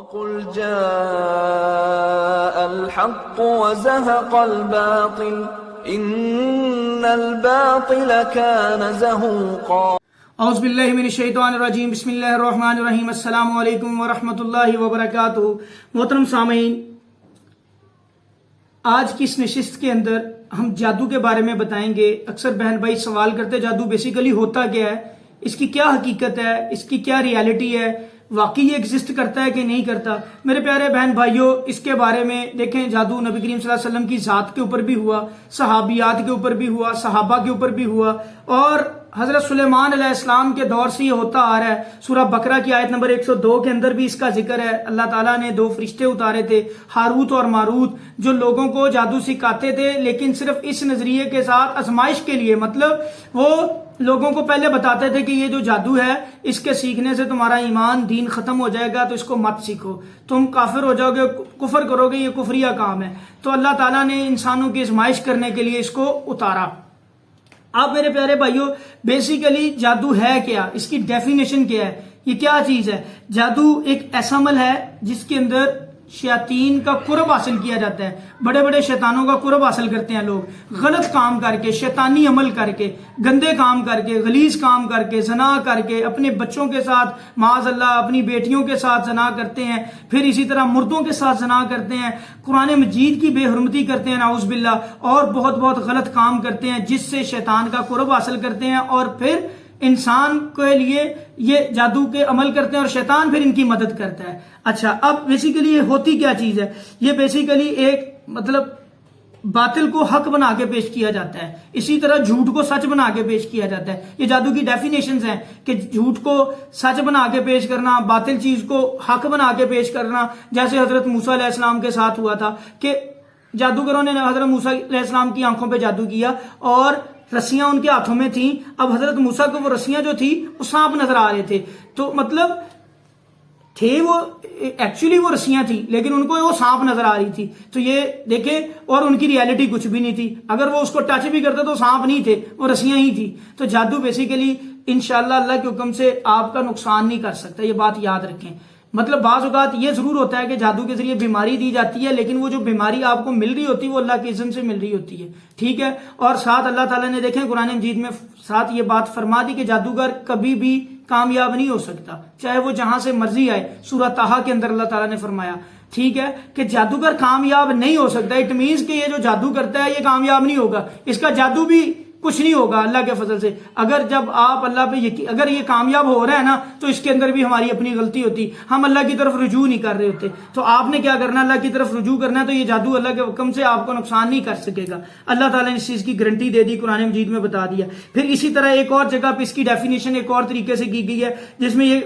وَقُلْ جَاءَ الْحَقُّ وَزَهَقَ الْبَاطِلُ إِنَّ الْبَاطِلَ كَانَ زَهُوقًا۔ اعوذ باللہ من الشیطان الرجیم، بسم اللہ الرحمن الرحیم۔ السلام علیکم ورحمۃ اللہ وبرکاتہ۔ محترم سامعین، آج کی اس نشست کے اندر ہم جادو کے بارے میں بتائیں گے۔ اکثر بہن بھائی سوال کرتے جادو بیسیکلی ہوتا کیا ہے، اس کی کیا حقیقت ہے، اس کی کیا ریالٹی ہے، واقعی یہ ایگزسٹ کرتا ہے کہ نہیں کرتا۔ میرے پیارے بہن بھائیوں، اس کے بارے میں دیکھیں، جادو نبی کریم صلی اللہ علیہ وسلم کی ذات کے اوپر بھی ہوا، صحابیات کے اوپر بھی ہوا، صحابہ کے اوپر بھی ہوا، اور حضرت سلیمان علیہ السلام کے دور سے یہ ہوتا آ رہا ہے۔ سورہ بقرہ کی آیت نمبر 102 کے اندر بھی اس کا ذکر ہے۔ اللہ تعالیٰ نے 2 فرشتے اتارے تھے، ہاروت اور ماروت، جو لوگوں کو جادو سکھاتے تھے، لیکن صرف اس نظریے کے ساتھ آزمائش کے لیے، مطلب وہ لوگوں کو پہلے بتاتے تھے کہ یہ جو جادو ہے، اس کے سیکھنے سے تمہارا ایمان دین ختم ہو جائے گا، تو اس کو مت سیکھو، تم کافر ہو جاؤ گے، کفر کرو گے، یہ کفریہ کام ہے۔ تو اللہ تعالیٰ نے انسانوں کی آزمائش کرنے کے لیے اس کو اتارا۔ اب میرے پیارے بھائیوں، بیسیکلی جادو ہے کیا، اس کی ڈیفینیشن کیا ہے، یہ کیا چیز ہے؟ جادو ایک ایسا عمل ہے جس کے اندر شیاطین کا قرب حاصل کیا جاتا ہے۔ بڑے بڑے شیطانوں کا قرب حاصل کرتے ہیں لوگ، غلط کام کر کے، شیطانی عمل کر کے، گندے کام کر کے، غلیظ کام کر کے، زنا کر کے، اپنے بچوں کے ساتھ معاذ اللہ اپنی بیٹیوں کے ساتھ زنا کرتے ہیں، پھر اسی طرح مردوں کے ساتھ زنا کرتے ہیں، قرآن مجید کی بے حرمتی کرتے ہیں نعوذ باللہ، اور بہت بہت غلط کام کرتے ہیں جس سے شیطان کا قرب حاصل کرتے ہیں، اور پھر انسان کے لیے یہ جادو کے عمل کرتے ہیں اور شیطان پھر ان کی مدد کرتا ہے۔ اچھا، اب بیسیکلی یہ ہوتی کیا چیز ہے؟ یہ بیسیکلی ایک مطلب باطل کو حق بنا کے پیش کیا جاتا ہے، اسی طرح جھوٹ کو سچ بنا کے پیش کیا جاتا ہے۔ یہ جادو کی ڈیفینیشنز ہیں کہ جھوٹ کو سچ بنا کے پیش کرنا، باطل چیز کو حق بنا کے پیش کرنا، جیسے حضرت موسیٰ علیہ السلام کے ساتھ ہوا تھا کہ جادوگروں نے حضرت موسیٰ علیہ السلام کی آنکھوں پہ جادو کیا اور رسیاں ان کے ہاتھوں میں تھیں۔ اب حضرت موسیٰ کو وہ رسیاں جو تھی وہ سانپ نظر آ رہے تھے، تو مطلب تھے وہ ایکچولی وہ رسیاں تھیں، لیکن ان کو وہ سانپ نظر آ رہی تھی۔ تو یہ دیکھیں، اور ان کی ریالٹی کچھ بھی نہیں تھی، اگر وہ اس کو ٹچ بھی کرتے تو سانپ نہیں تھے، وہ رسیاں ہی تھی۔ تو جادو بیسیکلی انشاءاللہ اللہ کے حکم سے آپ کا نقصان نہیں کر سکتا، یہ بات یاد رکھیں۔ مطلب بعض اوقات یہ ضرور ہوتا ہے کہ جادو کے ذریعے بیماری دی جاتی ہے، لیکن وہ جو بیماری آپ کو مل رہی ہوتی ہے وہ اللہ کے اذن سے مل رہی ہوتی ہے، ٹھیک ہے۔ اور ساتھ اللہ تعالیٰ نے دیکھیں قرآن مجید میں ساتھ یہ بات فرما دی کہ جادوگر کبھی بھی کامیاب نہیں ہو سکتا، چاہے وہ جہاں سے مرضی آئے۔ سورہ طٰہٰ کے اندر اللہ تعالیٰ نے فرمایا، ٹھیک ہے، کہ جادوگر کامیاب نہیں ہو سکتا۔ اٹ مینس کہ یہ جو جادو کرتا ہے یہ کامیاب نہیں ہوگا، اس کا جادو بھی کچھ نہیں ہوگا اللہ کے فضل سے۔ اگر جب آپ اللہ پہ اگر یہ کامیاب ہو رہا ہے نا، تو اس کے اندر بھی ہماری اپنی غلطی ہوتی، ہم اللہ کی طرف رجوع نہیں کر رہے ہوتے۔ تو آپ نے کیا کرنا، اللہ کی طرف رجوع کرنا ہے، تو یہ جادو اللہ کے حکم سے آپ کو نقصان نہیں کر سکے گا۔ اللہ تعالیٰ نے اس چیز کی گارنٹی دے دی، قرآن مجید میں بتا دیا۔ پھر اسی طرح ایک اور جگہ پہ اس کی ڈیفینیشن ایک اور طریقے سے کی گئی ہے، جس میں یہ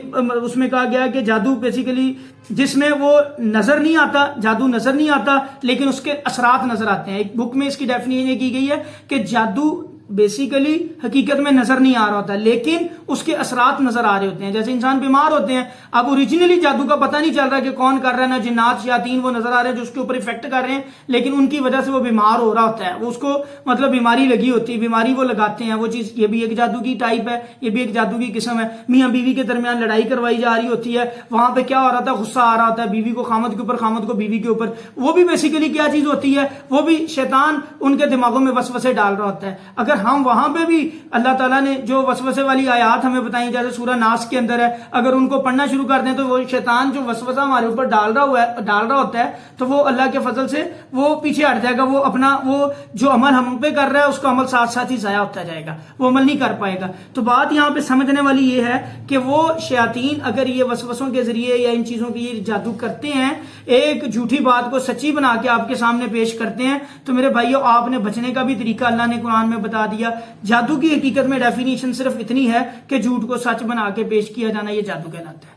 اس میں کہا گیا کہ جادو بیسیکلی جس میں وہ نظر نہیں آتا، جادو نظر نہیں آتا، لیکن اس کے اثرات نظر آتے ہیں۔ ایک بک میں اس کی ڈیفینیشن یہ کی گئی ہے کہ جادو بیسیکلی حقیقت میں نظر نہیں آ رہا ہوتا، لیکن اس کے اثرات نظر آ رہے ہوتے ہیں۔ جیسے انسان بیمار ہوتے ہیں، اب اوریجنلی جادو کا پتہ نہیں چل رہا کہ کون کر رہا ہے، نہ جنات شیاطین وہ نظر آ رہے ہیں جو اس کے اوپر افیکٹ کر رہے ہیں، لیکن ان کی وجہ سے وہ بیمار ہو رہا ہوتا ہے، وہ اس کو مطلب بیماری لگی ہوتی ہے، بیماری وہ لگاتے ہیں وہ چیز۔ یہ بھی ایک جادو کی ٹائپ ہے، یہ بھی ایک جادو کی قسم ہے۔ میاں بیوی کے درمیان لڑائی کروائی جا رہی ہوتی ہے، وہاں پہ کیا ہو رہا تھا، غصہ آ رہا ہوتا ہے، بیوی کو خامد کے اوپر، خامد کو بیوی کے اوپر، وہ بھی بیسیکلی کیا چیز ہوتی ہے، وہ بھی شیطان ان کے دماغوں میں وسوسے ڈال رہا ہوتا ہے۔ اگر ہم وہاں پہ بھی اللہ تعالیٰ نے جو وسوسے والی آیات ہمیں بتائیں، جیسے سورہ ناس کے اندر ہے، اگر ان کو پڑھنا شروع کر دیں تو وہ شیطان جو وسوسہ ہمارے اوپر ڈال رہا ہوتا ہے، تو وہ اللہ کے فضل سے وہ پیچھے ہٹ جائے گا، وہ اپنا وہ جو عمل ہم پہ کر رہا ہے اس کا عمل ساتھ ساتھ ہی ضائع ہوتا جائے گا، وہ عمل نہیں کر پائے گا۔ تو بات یہاں پہ سمجھنے والی یہ ہے کہ وہ شیاطین اگر یہ وسوسوں کے ذریعے یا ان چیزوں کی یہ جادو کرتے ہیں، ایک جھوٹی بات کو سچی بنا کے آپ کے سامنے پیش کرتے ہیں، تو میرے بھائیو آپ نے بچنے کا بھی طریقہ اللہ نے قرآن میں بتا دیا۔ جادو کی حقیقت میں ڈیفینیشن صرف اتنی ہے کہ جھوٹ کو سچ بنا کے پیش کیا جانا، یہ جادو کہلاتا ہے۔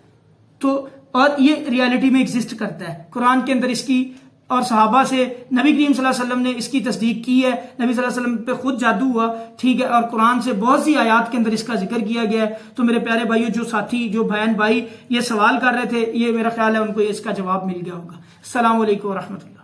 تو اور یہ ریالٹی میں ایگزسٹ کرتا ہے، قرآن کے اندر اس کی اور صحابہ سے نبی کریم صلی اللہ علیہ وسلم نے اس کی تصدیق کی ہے، نبی صلی اللہ علیہ وسلم پہ خود جادو ہوا، ٹھیک ہے، اور قرآن سے بہت سی آیات کے اندر اس کا ذکر کیا گیا ہے۔ تو میرے پیارے بھائیو، جو ساتھی جو بہن بھائی یہ سوال کر رہے تھے، یہ میرا خیال ہے ان کو اس کا جواب مل گیا ہوگا۔ السلام علیکم ورحمۃ اللہ۔